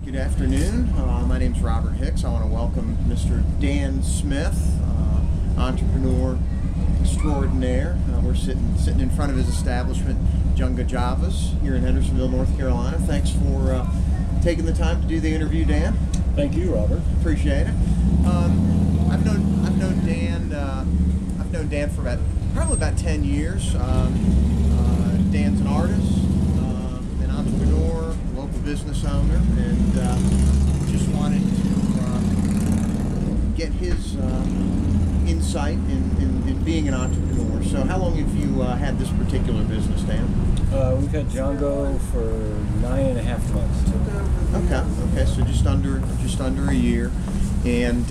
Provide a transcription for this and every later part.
Good afternoon. My name's Robert Hicks. I want to welcome Mr. Dan Smith, entrepreneur extraordinaire. We're sitting in front of his establishment, Junga Javas, here in Hendersonville, North Carolina. Thanks for taking the time to do the interview, Dan. Thank you, Robert. Appreciate it. I've known Dan. I've known Dan for probably about 10 years. Dan's an artist, an entrepreneur, local business owner, and just wanted to get his insight in being an entrepreneur. So how long have you had this particular business, Dan? We've had Django for 9.5 months. Okay, so just under a year. And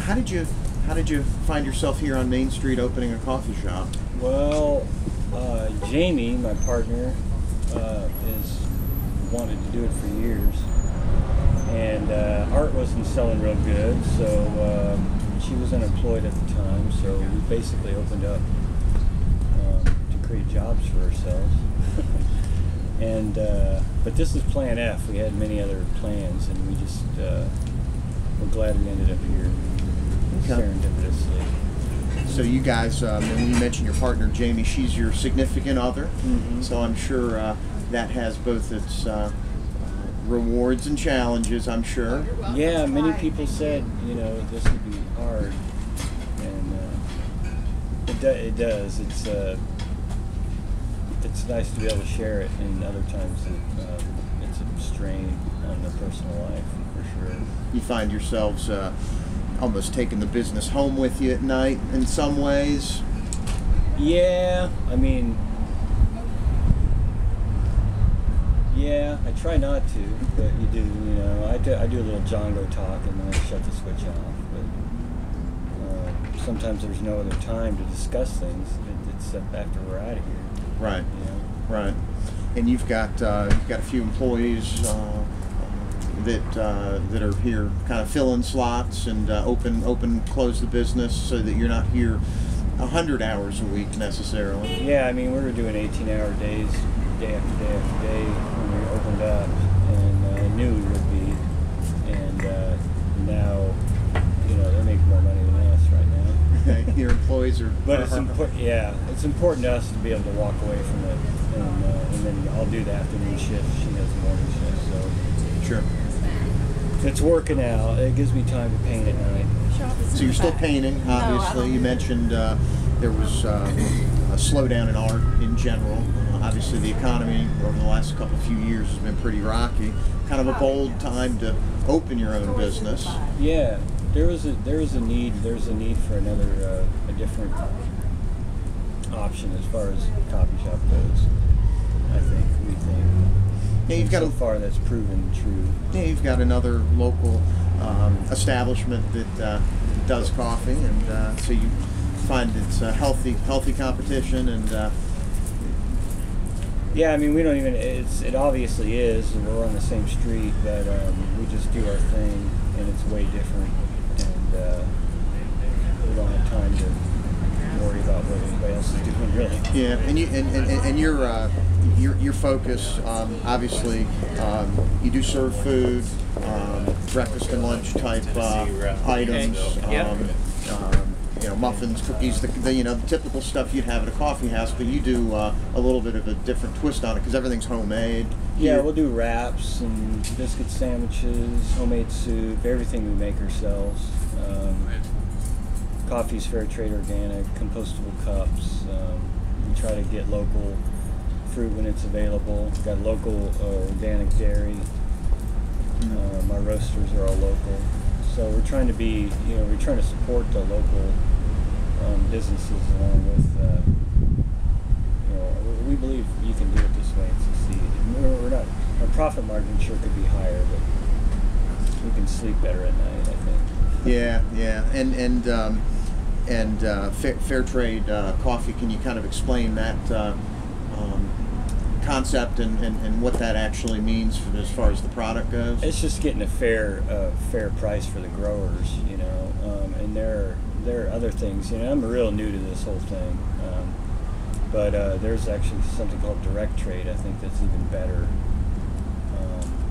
how did you find yourself here on Main Street opening a coffee shop? Well, Jamie, my partner, is wanted to do it for years, and Art wasn't selling real good, so she was unemployed at the time. So we basically opened up to create jobs for ourselves. And but this is Plan F. We had many other plans, and we just we're glad we ended up here serendipitously. So you guys, when you mentioned your partner Jamie, she's your significant other. Mm-hmm. So I'm sure that has both its rewards and challenges, I'm sure. Yeah, many people said, this would be hard, and it does. It's nice to be able to share it, and other times it's a strain on the personal life, for sure. You find yourselves almost taking the business home with you at night in some ways? Yeah, I try not to, but you do, I do a little Django talk, and then I shut the switch off. But sometimes there's no other time to discuss things. It's after we're out of here. Right. Right. And you've got a few employees that are here, kind of filling slots and close the business, so that you're not here 100 hours a week necessarily. Yeah, we were doing 18-hour days, day after day after day when we opened up, and I knew we would be. And now, they make more money than us right now. Your employees are. But it's important. Yeah, it's important to us to be able to walk away from it, and then I'll do the afternoon shift. She does the morning shift, so sure. It's working out. It gives me time to paint at night. So you're still painting, obviously. You mentioned there was a slowdown in art in general. Obviously, the economy over the last few years has been pretty rocky. Kind of a bold time to open your own business. Yeah, there was a need. There's a need for another, a different option as far as coffee shop goes. We think. Yeah, you've got so far that's proven true. Yeah, you've got another local establishment that does coffee, and so you find it's a healthy competition, and yeah, we don't even. It obviously is. We're on the same street, but we just do our thing, and it's way different, and we don't have time to worry about what anybody else is doing, really. Yeah, and your focus, obviously, you do serve food, breakfast and lunch type items, muffins, cookies, the typical stuff you'd have at a coffee house, but you do a little bit of a different twist on it because everything's homemade. Yeah, we'll do wraps and biscuit sandwiches, homemade soup, everything we make ourselves. Coffee's fair trade organic, compostable cups. We try to get local fruit when it's available. We've got local organic dairy. My roasters are all local. So we're trying to we're trying to support the local businesses along with, we believe you can do it this way and succeed. We're not, our profit margin sure could be higher, but we can sleep better at night, I think. Yeah, and fair trade coffee. Can you kind of explain that concept and what that actually means as far as the product goes? It's just getting a fair price for the growers, and there are other things. I'm real new to this whole thing, but there's actually something called direct trade. I think that's even better.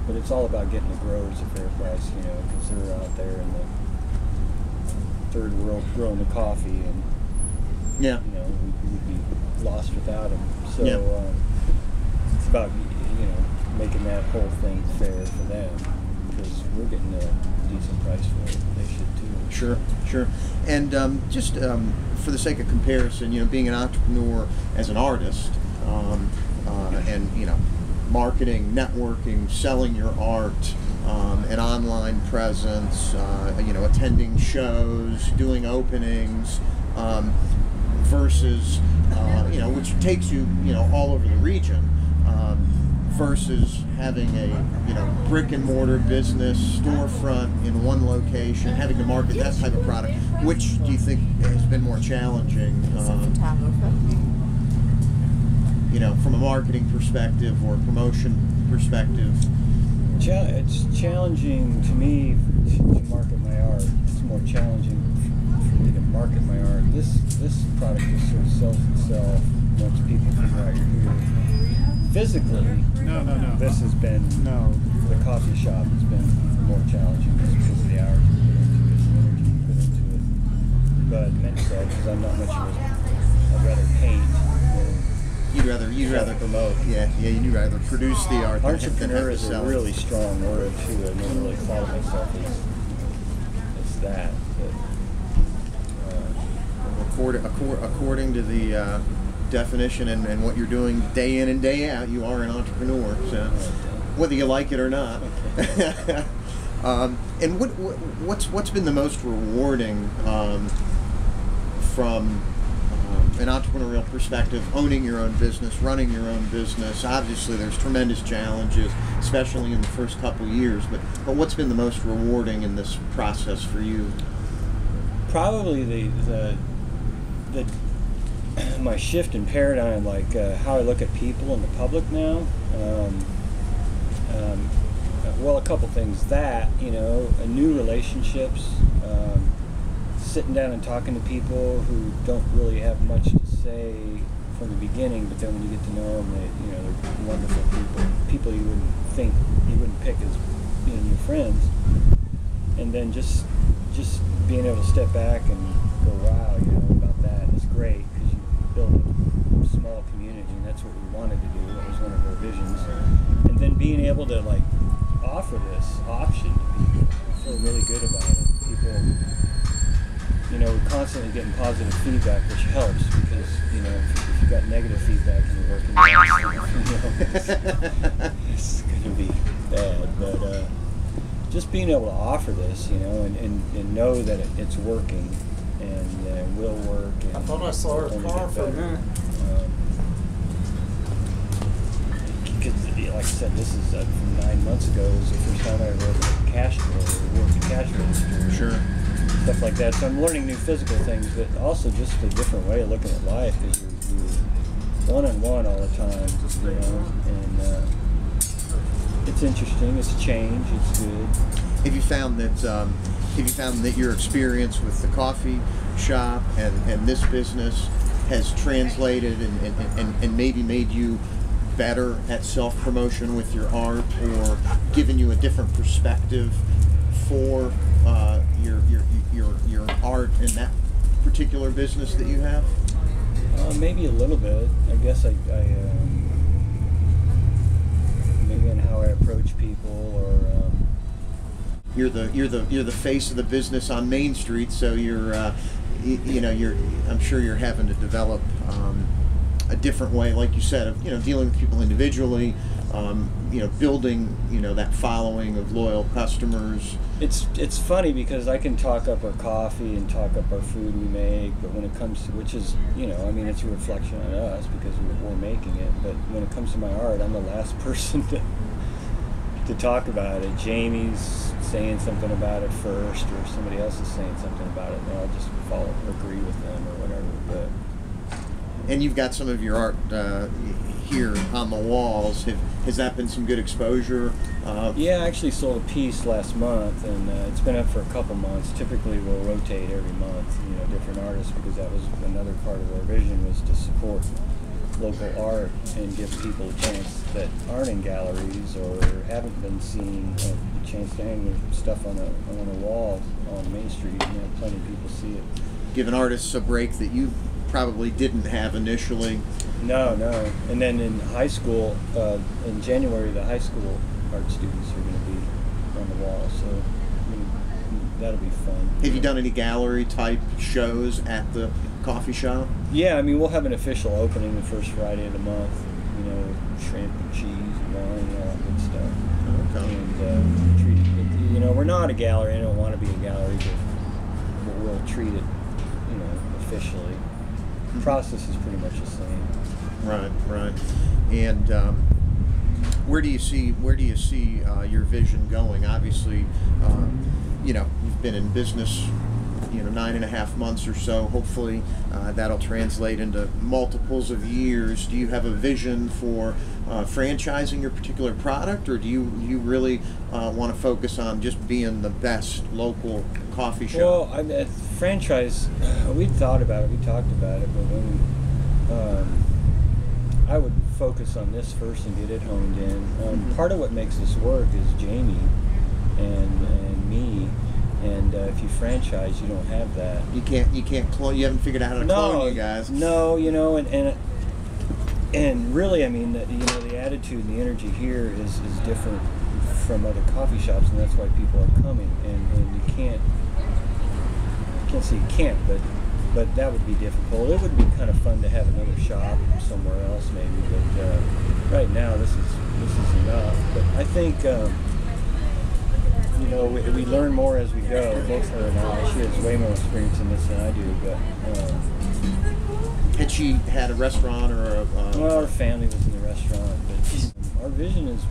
but it's all about getting the growers a fair price, you know, because they're out there in the third world growing the coffee, and Yeah. you know, we'd be lost without them. So Yeah. it's about, you know, making that whole thing fair for them, because we're getting a decent price for it. They should too. Sure, sure. And just for the sake of comparison, you know, being an entrepreneur as an artist, and you know, marketing, networking, selling your art, an online presence, you know, attending shows, doing openings, versus you know, which takes you, you know, all over the region, versus having a, you know, brick and mortar business storefront in one location, having to market that type of product. Which do you think has been more challenging? You know, from a marketing perspective or promotion perspective? It's challenging to me to market my art. It's more challenging for me to market my art. This product just sort of sells itself once people figure out you're here. Physically, No. this has been, the coffee shop has been more challenging just because of the hours we put into it, the energy we put into it. But mental, because I'm not much of a, I'd rather paint than You'd rather promote. Yeah, you'd rather produce the art than have Entrepreneur to is a sell it. really strong word too. I never really thought of myself as that. But, According to the definition and what you're doing day in and day out, you are an entrepreneur. So whether you like it or not. And what's been the most rewarding from an entrepreneurial perspective, owning your own business, running your own business? Obviously, there's tremendous challenges, especially in the first couple of years. But what's been the most rewarding in this process for you? probably the my shift in paradigm, like how I look at people in the public now. Well, a couple things. That, you know, new relationships, sitting down and talking to people who don't really have much to say from the beginning, but then when you get to know them, you know, they're wonderful people you wouldn't pick as being your friends, and then just being able to step back and go, wow, you know, about that is great, because you build a small community, and that's what we wanted to do. That was one of our visions, and then being able to like offer this option to people, I feel really good about it. People, you know, we're constantly getting positive feedback, which helps, because, you know, if you got negative feedback and you're working, you know, it's going to be bad. But just being able to offer this, you know, and know that it's working and will work. And I thought I saw her car for a minute. Like I said, this is from 9 months ago. It was the first time I ever worked at cash register. Sure. Stuff like that. So I'm learning new physical things, but also just a different way of looking at life, because you're one-on-one all the time, you know, and it's interesting, it's a change, it's good. Have you found that your experience with the coffee shop and this business has translated and maybe made you better at self-promotion with your art, or given you a different perspective for your art in that particular business that you have? Maybe a little bit. I guess I maybe in how I approach people, or you're the face of the business on Main Street, so I'm sure you're having to develop a different way, like you said, of, you know, dealing with people individually, you know, building, you know, that following of loyal customers. It's funny, because I can talk up our coffee and talk up our food we make, but when it comes to, which is, you know, I mean, it's a reflection on us because we're making it, but when it comes to my art, I'm the last person to talk about it. Jamie's saying something about it first, or somebody else is saying something about it, and I'll just agree with them or whatever. But and you've got some of your art here on the walls. Has that been some good exposure? Yeah, I actually sold a piece last month, and it's been up for a couple months. Typically, we'll rotate every month, you know, different artists, because that was another part of our vision, was to support local art and give people a chance that aren't in galleries or haven't been seen a chance to hang their stuff on a wall on Main Street. You know, plenty of people see it. Giving artists a break that you probably didn't have initially. No. And then in high school, in January, the high school art students are going to be on the wall, so I mean, that'll be fun. Have you done any gallery type shows at the coffee shop? Yeah, I mean, we'll have an official opening the first Friday of the month, you know, shrimp and cheese and wine and all that good stuff. Okay. And treat it, you know, we're not a gallery. I don't want to be a gallery, but we'll treat it, you know, officially. The process is pretty much the same. Right. And where do you see your vision going? Obviously, you know, you've been in business, you know, 9.5 months or so. Hopefully, that'll translate into multiples of years. Do you have a vision for franchising your particular product, or do you really want to focus on just being the best local coffee shop? Well, franchise, we thought about it, we talked about it, but when I would focus on this first and get it honed in. Part of what makes this work is Jamie and me. And if you franchise, you don't have that. You can't clone. You haven't figured out how to clone you guys. No, you know, and really, I mean, you know, the attitude and the energy here is different from other coffee shops, and that's why people are coming. And you can't say you can't, but that would be difficult. It would be kind of fun to have another shop somewhere else, maybe. But right now, this is enough. But I think. You know, we learn more as we go, both her and I. She has way more experience in this than I do, but... Had she had a restaurant or a... Well, our family was in the restaurant, but our vision is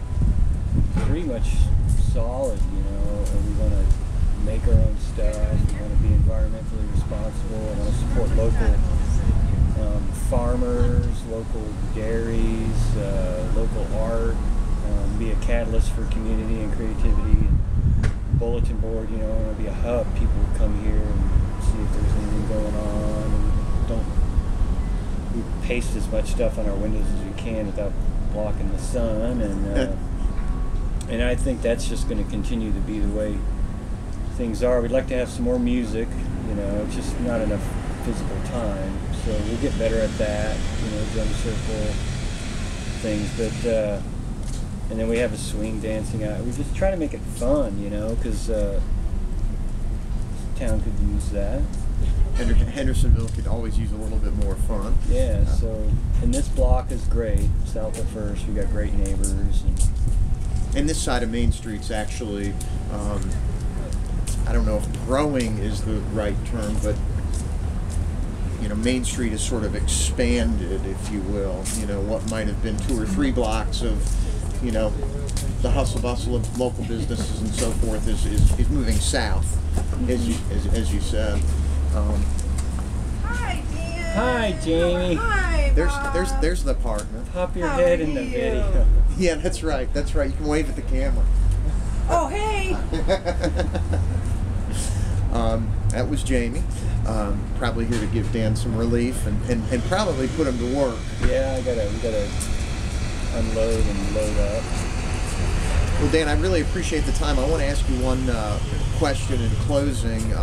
pretty much solid, you know, and we want to make our own stuff, we want to be environmentally responsible, we want to support local farmers, local dairies, local art, be a catalyst for community and creativity. Bulletin board, you know, it'll be a hub. People will come here and see if there's anything going on. And we paste as much stuff on our windows as we can without blocking the sun, and I think that's just going to continue to be the way things are. We'd like to have some more music, you know, it's just not enough physical time, so we'll get better at that, you know, drum circle things, but and then we have a swing dancing out. We just try to make it fun, you know, because town could use that. Hendersonville could always use a little bit more fun. Yeah, so, and this block is great. South of First, we got great neighbors. And this side of Main Street's actually, I don't know if growing is the right term, but, you know, Main Street has sort of expanded, if you will. You know, what might have been 2 or 3 blocks of, you know, the hustle bustle of local businesses and so forth is moving south, as you said. Hi, Dan. Hi, Jamie. Hi, Bob. There's the partner. Pop your How head are in the you? video. Yeah, that's right. You can wave at the camera. Oh, hey. That was Jamie. Probably here to give Dan some relief and probably put him to work. Yeah, we gotta unload and load up. Well, Dan, I really appreciate the time. I want to ask you one question in closing.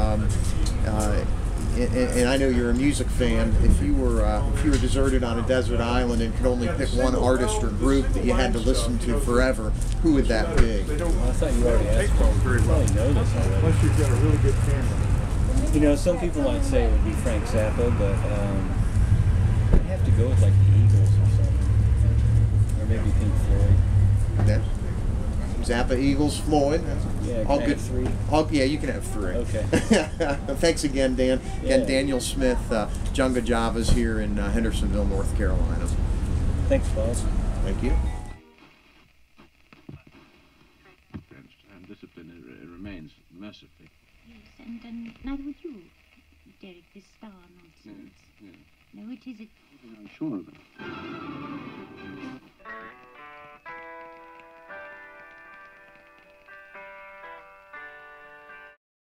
And I know you're a music fan. If you were deserted on a desert island and could only pick one artist or group that you had to listen to forever, who would that be? Well, I thought you already asked me. You probably know this already. Unless you've got a really good camera. You know, some people might say it would be Frank Zappa, but I'd have to go with like the Eagles or something, or maybe Pink Floyd. That Zappa, Eagles, Floyd. Yeah, all can I good. have 3? Yeah, you can have 3. Okay. Thanks again, Dan. Yeah. And Daniel Smith, Junga Javas here in Hendersonville, North Carolina. Thanks, Bob. Thank you. And discipline remains mercifully. Yes, and neither would you, Derek, this star nonsense. Yeah. No, it isn't. I'm sure of it.